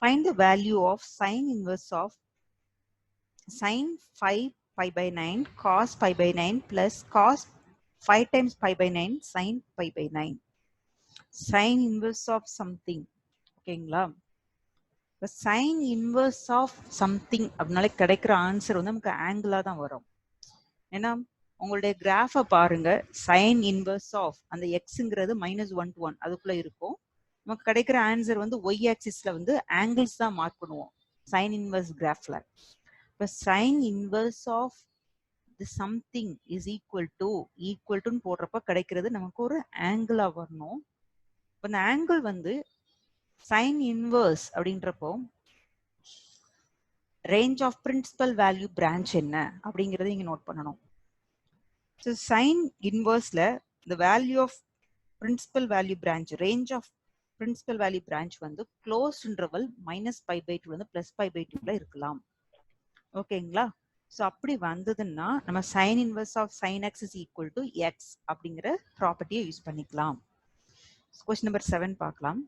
Find the value of sine inverse of sine 5 pi by 9 cos pi by 9 plus cos 5 times pi by 9 sine pi by 9. Sine inverse of something. ஓகேங்களா? இப்போ sine inverse of something அப்படின்னாலே கிடைக்கிற answer வந்து நமக்கு ஆங்கிளாக தான் வரும். ஏன்னா உங்களுடைய கிராஃபை பாருங்க, சைன் இன்வர்ஸ் ஆஃப் அந்த எக்ஸுங்கிறது -1 to 1 அதுக்குள்ள இருக்கும். நமக்கு கிடைக்கிற ஆன்சர் வந்து ஒய் ஆக்சிஸ்ல வந்து ஆங்கிள்ஸ் தான் மார்க் பண்ணுவோம் சைன் இன்வர்ஸ் கிராஃப்ல. இப்போ sine inverse of the something is equal டுன்னு போடுறப்ப கிடைக்கிறது நமக்கு ஒரு ஆங்கிளா வரணும். இப்போ இந்த ஆங்கிள் வந்து சைன் இன்வர்ஸ் அப்படின்றப்போ range of principal value branch என்ன அப்படிங்கறத நீங்க நோட் பண்ணணும். ஸோ சைன் இன்வர்ஸ்ல the value of principal value branch, range of principal value branch வந்து closed interval -π/2 வந்து +π/2 இருக்கலாம். ஓகேங்களா? ஸோ அப்படி வந்ததுன்னா நம்ம sin inverse of sin x is equal to x அப்படிங்கிற ப்ராப்பர்ட்டியை யூஸ் பண்ணிக்கலாம். கொஸ்டின் நம்பர் 7 பார்க்கலாம்.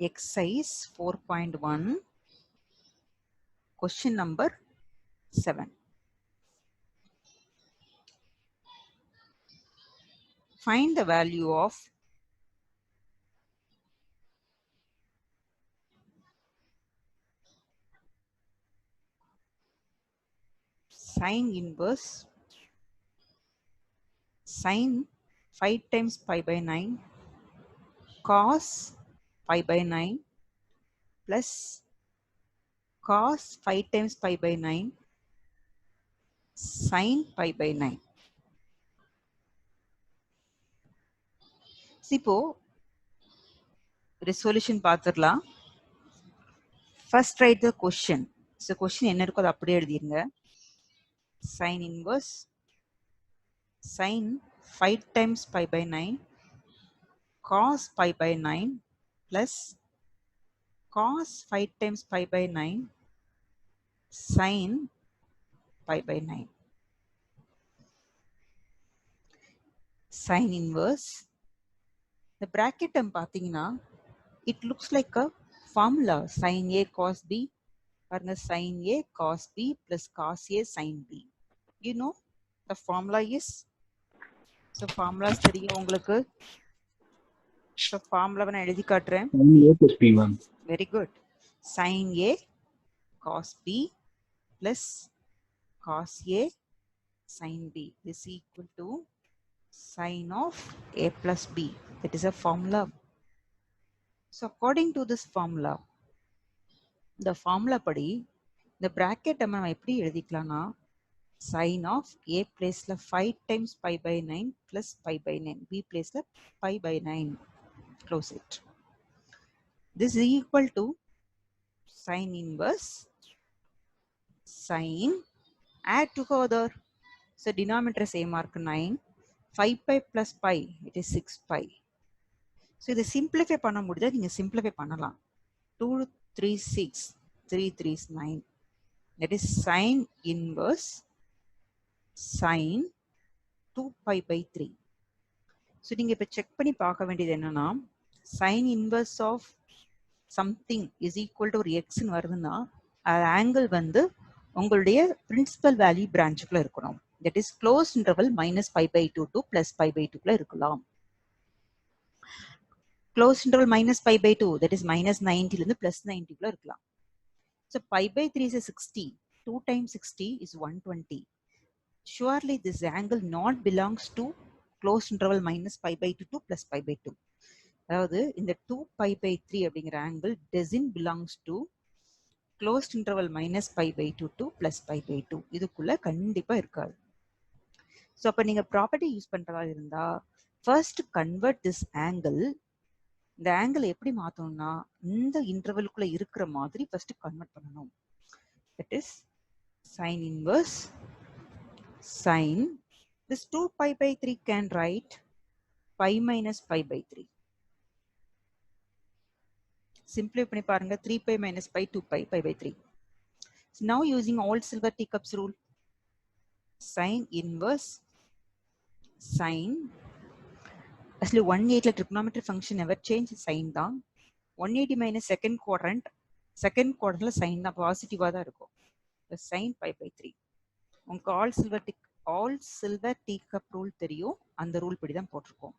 Exercise 4.1, question number 7. Find the value of sine inverse sine 5 times π/9 cos π/9 plus cos 5 times π/9 sin π/9. இப்போ ரெசல்யூஷன் பார்த்துடலாம். First right the question. So question என்ன இருக்கோ அதை அப்படியே எழுதிருங்க. sin inverse sin 5 times π/9 cos π/9 plus cos 5 times π/9 sin π/9. Sin inverse, the bracket term பார்த்தீங்கன்னா it looks like a formula sin A cos B பாருங்க sin A cos B plus cos A sin B. You know the formula is, so formulas தெரியும் உங்களுக்கு. So formula நான் எழுதி காட்டுறேன். sin A plus B1. Very good. Sin A cos B plus cos A sin B is equal to sin of A plus B. That is a formula. So according to this formula, the formula படி the bracket நம்ம எப்படி எழுதிக்கலாம்னா sin of A placeல 5 times π/9 plus π/9, B placeல π/9, close it. This is equal to sin inverse sin, add together, so denominator same mark 9, 5π plus pi, it is 6π. So இதை simplify பண்ண முடிஞ்சா நீங்க simplify பண்ணலாம். 2 3 6, 3 3 is 9. That is sin inverse sin 2π/3. So நீங்க இப்ப check பண்ணி பார்க்க வேண்டியது என்னன்னா sin inverse of something is equal to ஒரு x ன்னு வருதுன்னா ஆங்கிள் வந்து உங்களுடைய பிரின்சிபல் வேல்யூ பிரான்ச்சுக்குள்ள இருக்கணும். That is closed interval -π/2 to +π/2 இருக்கலாம். Closed interval -π/2, that is -90 ல இருந்து +90 இருக்கலாம். So π/3 is 60. 2 times 60 is 120. Surely this angle not belongs to closed interval -π/2 to +π/2. அதாவது இந்த 2π/3 அப்படிங்கிற angle doesn't belongs to closed interval -π/2 to +π/2. இதுக்குள்ள கண்டிப்பா இருக்காது. ஸோ அப்போ நீங்க ப்ராப்பர்ட்டி யூஸ் பண்றதா இருந்தா ஃபர்ஸ்ட் கன்வெர்ட் திஸ் ஆங்கிள். இந்த ஆங்கிள் எப்படி மாத்தணும்னா இந்த இன்டர்வலுக்குள்ள இருக்கிற மாதிரி ஃபர்ஸ்ட் கன்வெர்ட் பண்ணணும். That is sin inverse sin This 2 pi by 3 can write pi minus pi by 3. Simplify பண்ணி பாருங்க 3 pi minus pi 2 pi pi by 3. So now using old silver teacups rule, sin inverse sin, actually 180 trigonometric function never change, sin தான். 180 minus second quadrant sin தான் பாசிட்டிவா தான் இருக்கும். sin pi by 3. உங்களுக்கு all silver teacup rule தெரியும், அந்த rule படி தான் போட்டிருக்கோம்.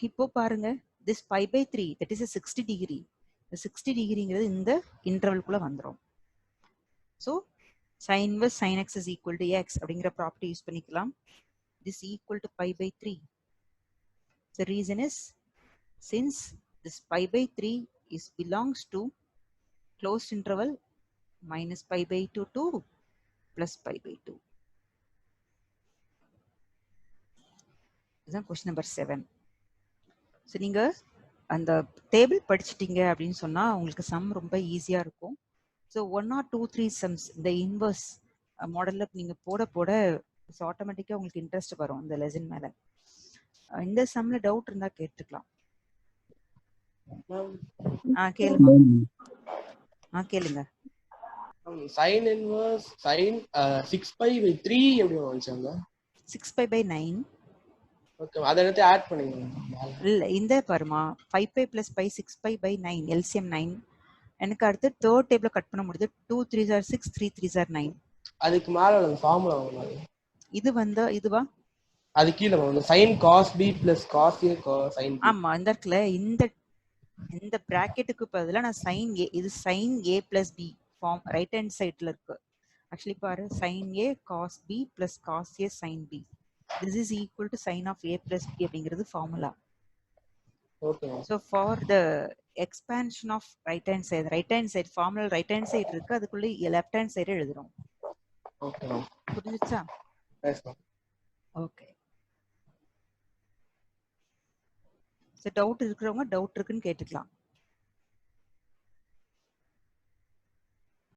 இப்போ பாருங்க this pi by 3 that is a 60 degree. The 60 degreeங்கிறது இந்த இன்டர்வல்குள்ள வந்துரும். So sin inverse sin x is equal to x அப்படிங்கிற ப்ராப்பர்ட்டி யூஸ் பண்ணிக்கலாம். This equal to pi by 3. The reason is since this pi by 3 is belongs to closed interval minus pi by 2 to plus pi by 2. இதுதான் question number 7. So நீங்கள் அந்த table படிச்சிட்டிங்க அப்படின்னு சொன்னால் உங்களுக்கு some ரொம்ப ஈஸியாக இருக்கும். ஸோ 1 or 2, 3 சம்ஸ் இந்த இன்வர்ஸ் மாடலில் நீங்கள் போட ஆட்டோமேட்டிக்காக உங்களுக்கு இன்ட்ரெஸ்ட் வரும் இந்த லெசன் மேலே. இந்த சம்மில் டவுட் இருந்தால் கேட்டுக்கலாம். கேளுங்க. sin inverse sin 6 pi by 3 எப்படி வந்துச்சாங்க? 6 pi by 9. ஓகே, அத எடுத்து ஆட் பண்ணுங்க. இல்ல இந்த பாருமா 5 pi plus pi 6 pi by 9 LCM 9. எனக்கு அடுத்து தேர்ட் டேபிள்ல கட் பண்ண முடியுது. 2 3s are 6 3 3s are 9. அதுக்கு மேல அந்த ஃபார்முலா வரும். இது வந்து இதுவா? அது கீழ வரும். sin cos b plus cos a cos sin b. ஆமா, இந்த இடத்துல இந்த பிராக்கெட்டுக்கு பதிலா நான் sin a, இது sin a plus b form right hand சைடுல இருக்கு. ஆக்சுவலி பாரு sin a cos b plus cos a sin b. This is equal to sin of a plus b அப்படிங்கிறது formula. Okay. So for the expansion of right hand side formula right hand side இருக்கு, அதுக்குள்ள left hand side எழுதுறோம். Okay. புரிஞ்சுச்சா? Yes ma'am. Okay. So doubt இருக்கிறவங்க doubt இருக்குன்னு கேட்டுக்கலாம்.